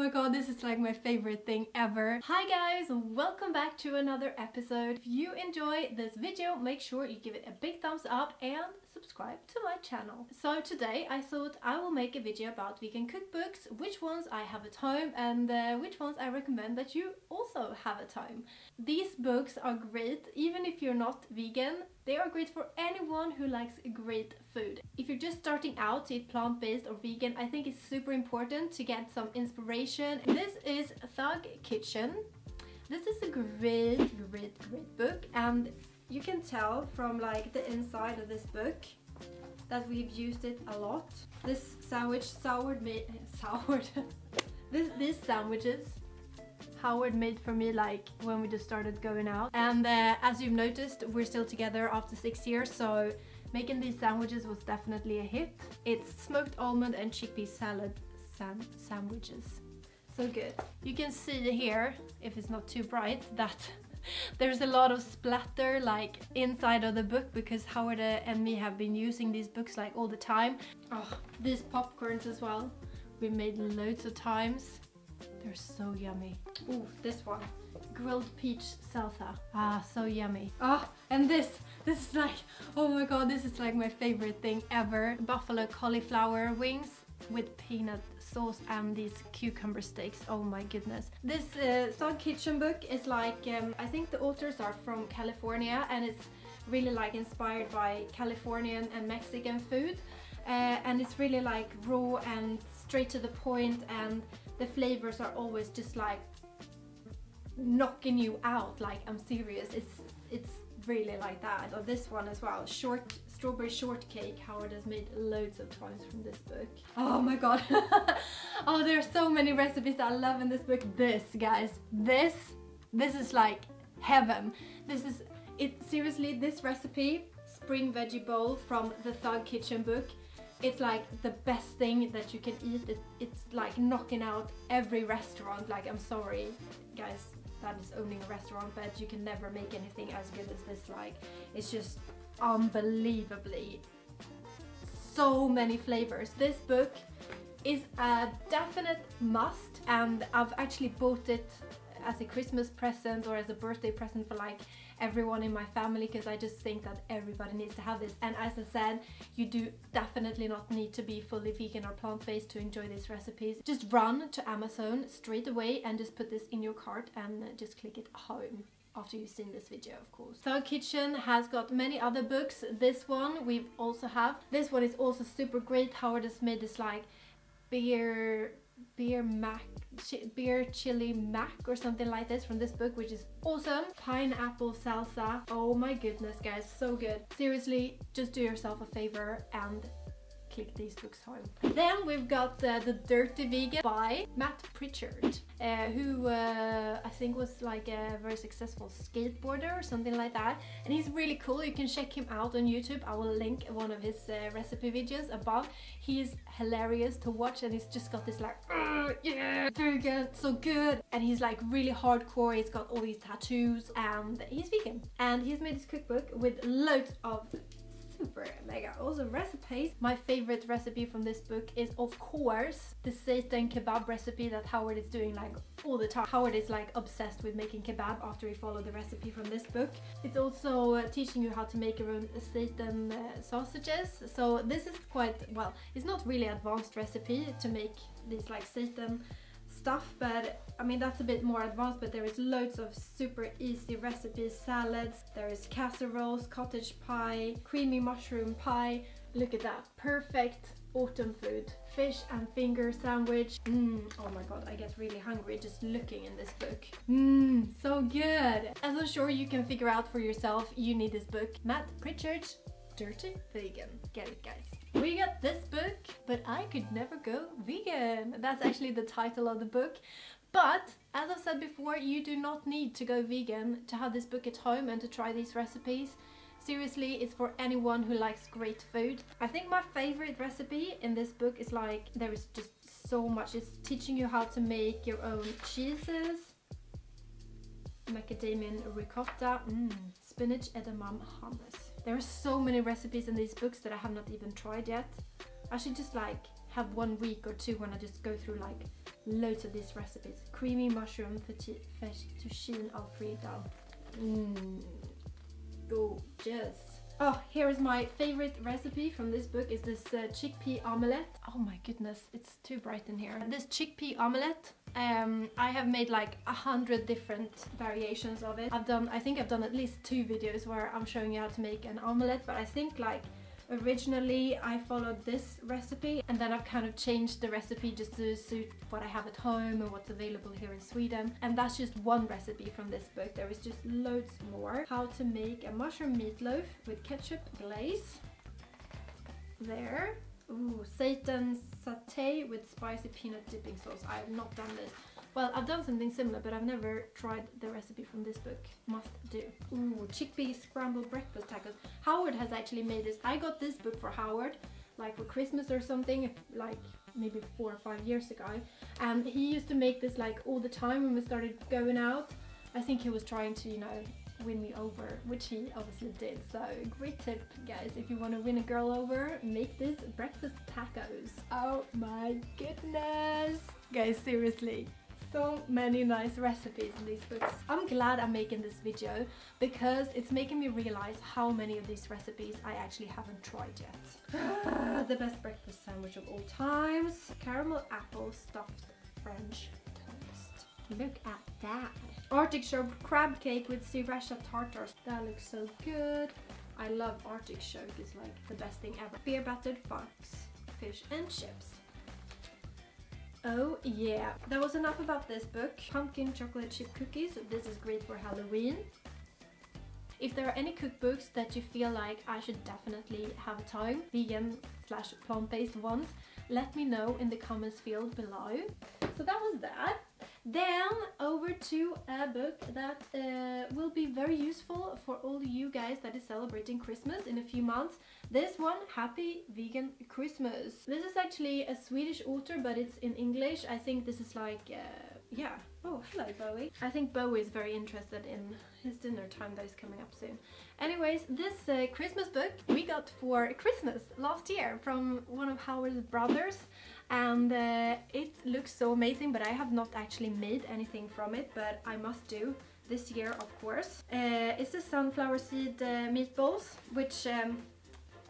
my god, this is like my favorite thing ever. Hi guys, welcome back to another episode. If you enjoy this video, make sure you give it a big thumbs up and subscribe to my channel. So today I thought I will make a video about vegan cookbooks, which ones I have at home and which ones I recommend that you also have at home. These books are great even if you're not vegan. They are great for anyone who likes great food. If you're just starting out to eat plant-based or vegan, I think it's super important to get some inspiration. This is Thug Kitchen. This is a great book, and you can tell from like the inside of this book that we've used it a lot. This sandwich, these sandwiches Howard made for me like when we just started going out, and as you've noticed, we're still together after 6 years, so making these sandwiches was definitely a hit. It's smoked almond and chickpea salad sandwiches. So good. You can see here, if it's not too bright, that there's a lot of splatter like inside of the book because Howard and me have been using these books like all the time. Oh, these popcorns as well. We made loads of times. They're so yummy. Ooh, this one. Grilled peach salsa. Ah, so yummy. Ah, and this is like, oh my god, this is like my favorite thing ever. Buffalo cauliflower wings with peanut sauce and these cucumber steaks. Oh my goodness. This Thug Kitchen book is like, I think the authors are from California, and it's really like inspired by Californian and Mexican food. And it's really like raw and straight to the point, and the flavors are always just like knocking you out. Like, I'm serious, it's really like that. Or this one as well, strawberry shortcake. Howard has made loads of times from this book. Oh my god. Oh, there are so many recipes that I love in this book. This, guys, this is like heaven. This is it. Seriously, this recipe, spring veggie bowl from the Thug Kitchen book, it's like the best thing that you can eat. It's like knocking out every restaurant. Like, I'm sorry guys that is owning a restaurant, but you can never make anything as good as this. Like, it's just unbelievably so many flavors. This book is a definite must, and I've actually bought it as a Christmas present or as a birthday present for like everyone in my family, because I just think that everybody needs to have this. And as I said, you do definitely not need to be fully vegan or plant-based to enjoy these recipes. Just run to Amazon straight away and just put this in your cart and just click it home after you've seen this video, of course. Thug Kitchen has got many other books. This one we also have. This one is also super great. Howard has made this like beer chili mac or something like this from this book, which is awesome. Pineapple salsa. Oh my goodness, guys, so good. Seriously, just do yourself a favor and click these books home. Then we've got The Dirty Vegan by Matt Pritchard, who I think was like a very successful skateboarder or something like that, and he's really cool. You can check him out on YouTube. I will link one of his recipe videos above. He's hilarious to watch, and he's just got this like, yeah, vegan, so good, and he's like really hardcore. He's got all these tattoos, and he's vegan, and he's made his cookbook with loads of super mega awesome recipes. My favorite recipe from this book is, of course, the seitan kebab recipe that Howard is doing like all the time. Howard is like obsessed with making kebab after he followed the recipe from this book. It's also teaching you how to make your own seitan sausages. So this is quite, well, it's not really advanced recipe to make these like seitan stuff, but I mean that's a bit more advanced. But there is loads of super easy recipes. Salads, there is casseroles, cottage pie, creamy mushroom pie. Look at that, perfect autumn food. Fish and finger sandwich. Oh my god, I get really hungry just looking in this book. So good. As I'm sure you can figure out for yourself, you need this book. Matt Pritchard's Dirty Vegan. Get it, guys. We got this book, But I Could Never Go Vegan. That's actually the title of the book. But as I've said before, you do not need to go vegan to have this book at home and to try these recipes. Seriously, it's for anyone who likes great food. I think my favorite recipe in this book is like, there is just so much. It's teaching you how to make your own cheeses, macadamia ricotta, spinach edamame hummus. There are so many recipes in these books that I have not even tried yet. I should just like have 1 week or two when I just go through like loads of these recipes. Creamy mushroom fettuccine alfredo. Gorgeous. Oh, here is my favorite recipe from this book, is this chickpea omelette. Oh my goodness, it's too bright in here. This chickpea omelette, I have made like 100 different variations of it. I think I've done at least 2 videos where I'm showing you how to make an omelette, but I think like originally I followed this recipe and then I've kind of changed the recipe just to suit what I have at home and what's available here in Sweden. And that's just one recipe from this book. There is just loads more. How to make a mushroom meatloaf with ketchup glaze. There. Ooh, seitan satay with spicy peanut dipping sauce. I have not done this. Well, I've done something similar, but I've never tried the recipe from this book. Must do. Ooh, chickpea scrambled breakfast tacos. Howard has actually made this. I got this book for Howard, like for Christmas or something, like maybe 4 or 5 years ago. And he used to make this like all the time when we started going out. I think he was trying to, you know, win me over, which he obviously did. So great tip, guys, if you want to win a girl over, make this breakfast tacos. Oh my goodness, guys, seriously. So many nice recipes in these books. I'm glad I'm making this video because it's making me realize how many of these recipes I actually haven't tried yet. The best breakfast sandwich of all times. Caramel apple stuffed French toast. Look at that. Artichoke crab cake with sriracha tartars. That looks so good. I love artichoke. It's like the best thing ever. Beer battered fox, fish and chips. Oh yeah, that was enough about this book. Pumpkin chocolate chip cookies. This is great for Halloween. If there are any cookbooks that you feel like I should definitely have time, vegan/plant-based ones, let me know in the comments field below. So that was that. Then over to a book that will be very useful for all you guys that is celebrating Christmas in a few months. This one, Happy Vegan Christmas. This is actually a Swedish author, but it's in English. I think this is like, yeah. Oh, hello Bowie. I think Bowie is very interested in his dinner time that is coming up soon. Anyways, this Christmas book we got for Christmas last year from one of Howard's brothers. And it looks so amazing, but I have not actually made anything from it, but I must do this year, of course. It's the sunflower seed meatballs, which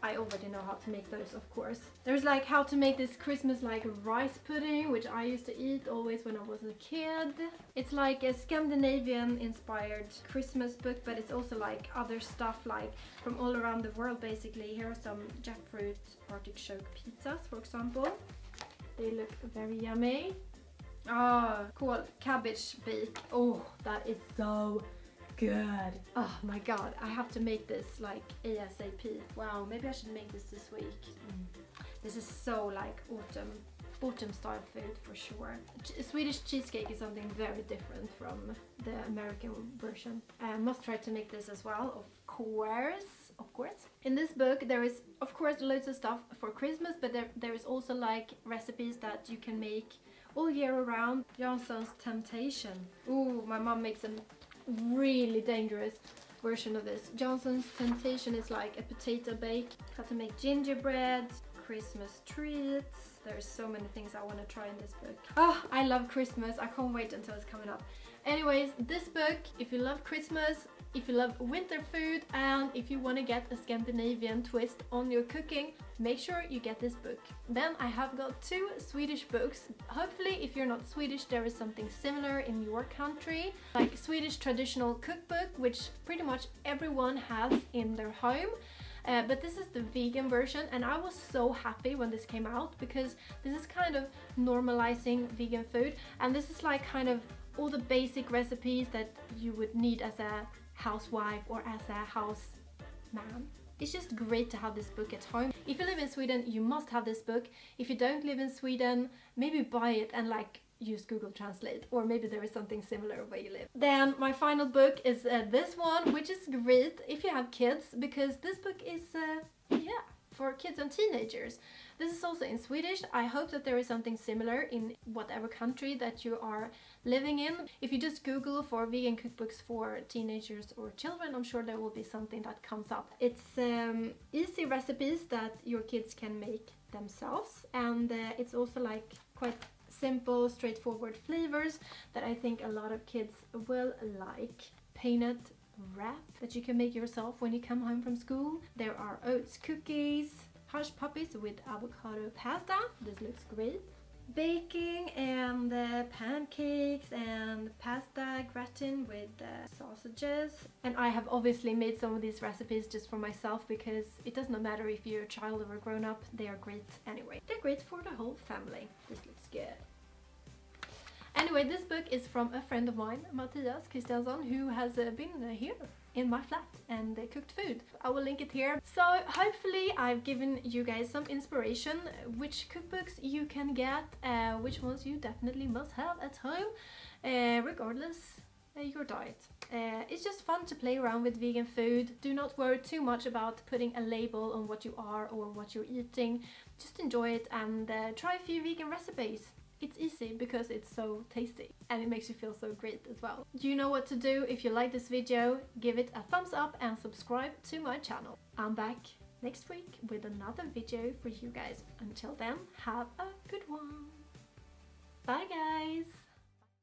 I already know how to make those, of course. There's like how to make this Christmas like rice pudding, which I used to eat always when I was a kid. It's like a Scandinavian inspired Christmas book, but it's also like other stuff like from all around the world basically. Here are some jackfruit artichoke pizzas, for example. They look very yummy. Cool. Cabbage bake. Oh, that is so good. Oh my god, I have to make this like ASAP. Wow, maybe I should make this week. This is so like autumn style food for sure. Swedish cheesecake is something very different from the American version. I must try to make this as well, of course. In this book there is of course loads of stuff for Christmas, but there is also like recipes that you can make all year around. Jansson's Temptation. Ooh, my mom makes a really dangerous version of this. Jansson's Temptation is like a potato bake. How to make gingerbread, Christmas treats. There's so many things I want to try in this book. Oh, I love Christmas. I can't wait until it's coming up. Anyways, this book, if you love Christmas, if you love winter food, and if you want to get a Scandinavian twist on your cooking, make sure you get this book. Then I have got 2 Swedish books. Hopefully, if you're not Swedish, there is something similar in your country, like Swedish traditional cookbook, which pretty much everyone has in their home. But this is the vegan version, and I was so happy when this came out because this is kind of normalizing vegan food, and this is like kind of all the basic recipes that you would need as a housewife or as a house man. It's just great to have this book at home. If you live in Sweden, you must have this book. If you don't live in Sweden, maybe buy it and like use Google Translate, or maybe there is something similar where you live. Then my final book is this one, which is great if you have kids, because this book is yeah, for kids and teenagers. This is also in Swedish. I hope that there is something similar in whatever country that you are living in. If you just Google for vegan cookbooks for teenagers or children, I'm sure there will be something that comes up. It's easy recipes that your kids can make themselves, and it's also like quite simple, straightforward flavors that I think a lot of kids will like. Peanut wrap that you can make yourself when you come home from school. There are oats cookies, hush puppies with avocado pasta. This looks great. Baking and pancakes and pasta gratin with sausages. And I have obviously made some of these recipes just for myself because it does not matter if you're a child or a grown-up, they are great anyway. They're great for the whole family. This looks good. Anyway, this book is from a friend of mine, Mattias Kristiansson, who has been here in my flat and cooked food. I will link it here. So hopefully I've given you guys some inspiration which cookbooks you can get, which ones you definitely must have at home, regardless your diet. It's just fun to play around with vegan food. Do not worry too much about putting a label on what you are or what you're eating. Just enjoy it and try a few vegan recipes. It's easy because it's so tasty and it makes you feel so great as well. You know what to do. If you like this video, give it a thumbs up and subscribe to my channel. I'm back next week with another video for you guys. Until then, have a good one. Bye guys!